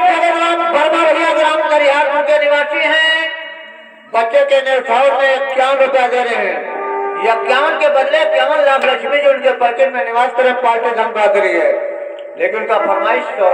जगन्नाथ वर्मा भैया ग्राम करिहारपुर के निवासी हैं। बच्चे के निर्धार में 51 रुपया दे रहे हैं। यह 51 के बदले 51 लाख लक्ष्मी जो उनके पैकेट में निवास करें पार्टी धमका रही है, लेकिन उनका फरमाइश तो